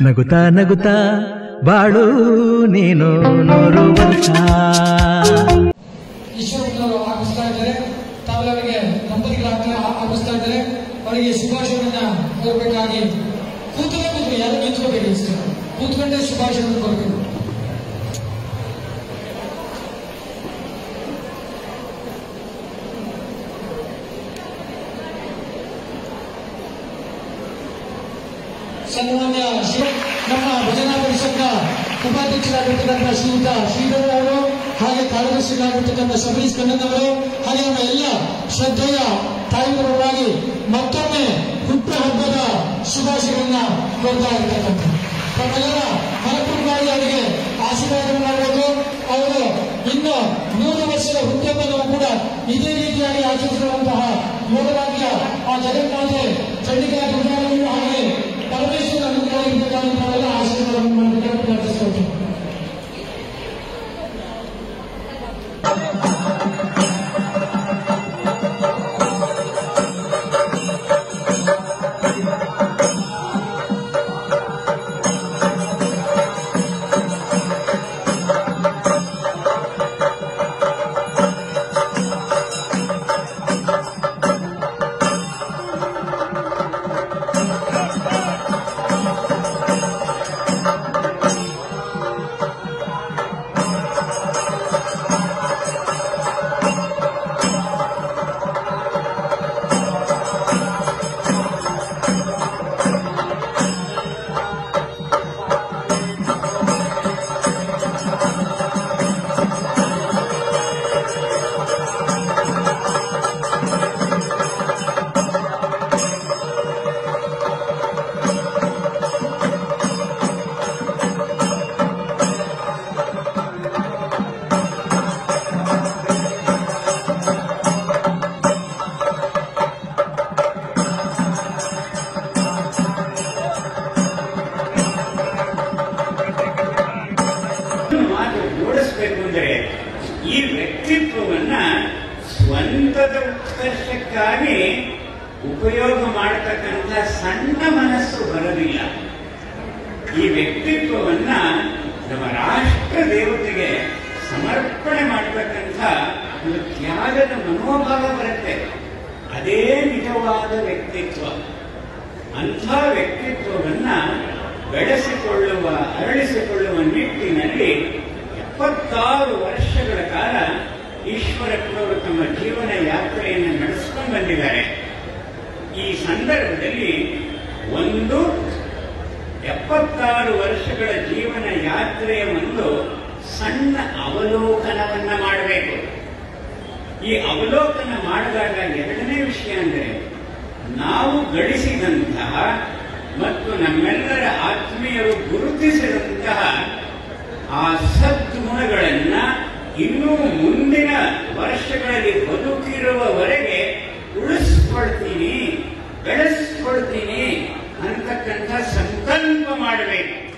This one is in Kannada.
ನಗುತ್ತಾ ನಗುತ್ತಾ ಬಾಳು ನೀನು 100 ವರ್ಷ. ಈಶ್ವರಪ್ಪನವರು ಆಗಮಿಸ್ತಾ ಇದ್ದಾರೆ. ತಾವೆಲ್ಲರಿಗೆ ದಂಪತಿಗಳಾಗ್ತಾ ಆಗಮಿಸ್ತಾ ಇದ್ದಾರೆ. ಅವರಿಗೆ ಶುಭಾಶಯಗಳನ್ನ ಕೋರಬೇಕಾಗಿ ಕೂತ್ಕೊಂಡು ಯಾರು ನಿಂತ್ಕೋಬೇಕು ಇಷ್ಟು ಕೂತ್ಕೊಂಡೇ ಶುಭಾಶಯಗಳನ್ನು ಕೋರಬೇಕು. ಸನ್ಮಾನ್ಯ ನಮ್ಮ ಭಜನಾ ಪರಿಷತ್ನ ಉಪಾಧ್ಯಕ್ಷರಾಗಿರ್ತಕ್ಕಂಥ ಶ್ರೀಯುತ ಶ್ರೀಧರ್ ಅವರು, ಹಾಗೆ ಕಾರ್ಯದರ್ಶಿಗಳಾಗಿರ್ತಕ್ಕಂಥ ಶಬರೀಶ್ ಕಣ್ಣನ್ ಅವರು, ಹಾಗೆ ನಮ್ಮ ಎಲ್ಲ ಶ್ರದ್ಧೆಯ ತಾಯಿಪರವಾಗಿ ಮತ್ತೊಮ್ಮೆ ಹುಟ್ಟುಹಬ್ಬದ ಶುಭಾಶಯಗಳನ್ನ ಕೋರ್ತಾ ಇರ್ತಕ್ಕಂಥ ತಮ್ಮೆಲ್ಲರ ಮನಪೂರ್ವಕವಾಗಿ ಅವರಿಗೆ ಆಶೀರ್ವಾದ ಮಾಡಬೇಕು. ಅವರು ಇನ್ನು 100 ವರ್ಷದ ಹುಟ್ಟುಹಬ್ಬವನ್ನು ಕೂಡ ಇದೇ ರೀತಿಯಾಗಿ ಆಚರಿಸುವಂತಹ ಯೋಗರಾಜ್ಯ ಆ ಜಗನ್ಮಾತೆ ಚಂಡಿಕಾ ದುರ್ಗಾದೇವಿ ಹಾಗೆ ಪರಮೇಶ್ವರ ಅನುಗ್ರಹಿಸಿದ ಆಶೀರ್ವಾದವನ್ನು ಮಾಡಬೇಕಾಗಿ ಪ್ರಾರ್ಥಿಸುತ್ತೇವೆ. ಈ ವ್ಯಕ್ತಿತ್ವವನ್ನ ಸ್ವಂತದ ಉತ್ಕರ್ಷಕ್ಕಾಗಿ ಉಪಯೋಗ ಮಾಡತಕ್ಕಂಥ ಸಣ್ಣ ಮನಸ್ಸು ಬರಲಿಲ್ಲ. ಈ ವ್ಯಕ್ತಿತ್ವವನ್ನ ನಮ್ಮ ರಾಷ್ಟ್ರ ದೇವತೆಗೆ ಸಮರ್ಪಣೆ ಮಾಡತಕ್ಕಂಥ ಒಂದು ತ್ಯಾಗದ ಮನೋಭಾವ ಬರುತ್ತೆ. ಅದೇ ನಿಜವಾದ ವ್ಯಕ್ತಿತ್ವ. ಅಂಥ ವ್ಯಕ್ತಿತ್ವವನ್ನ ಬೆಳೆಸಿಕೊಳ್ಳುವ ಅರಳಿಸಿಕೊಳ್ಳುವ ನಿಟ್ಟಿನಲ್ಲಿ 76 ವರ್ಷಗಳ ಕಾಲ ಈಶ್ವರಪ್ಪನವರು ತಮ್ಮ ಜೀವನ ಯಾತ್ರೆಯನ್ನು ನಡೆಸಿಕೊಂಡು ಬಂದಿದ್ದಾರೆ. ಈ ಸಂದರ್ಭದಲ್ಲಿ 76 ವರ್ಷಗಳ ಜೀವನ ಯಾತ್ರೆಯ ಒಂದು ಸಣ್ಣ ಅವಲೋಕನವನ್ನ ಮಾಡಬೇಕು. ಈ ಅವಲೋಕನ ಮಾಡಿದಾಗ ಎರಡನೇ ವಿಷಯ ಅಂದರೆ, ನಾವು ಗಳಿಸಿದಂತಹ ಮತ್ತು ನಮ್ಮೆಲ್ಲರ ಆತ್ಮೀಯರು ಗುರುತಿಸಿದಂತಹ ಆ ಸದ್ಗುಣಗಳನ್ನ ಇನ್ನೂ ಮುಂದಿನ ವರ್ಷಗಳಲ್ಲಿ ಬದುಕಿರುವವರೆಗೆ ಉಳಿಸ್ಕೊಳ್ತೀನಿ, ಬೆಳೆಸ್ಕೊಳ್ತೀನಿ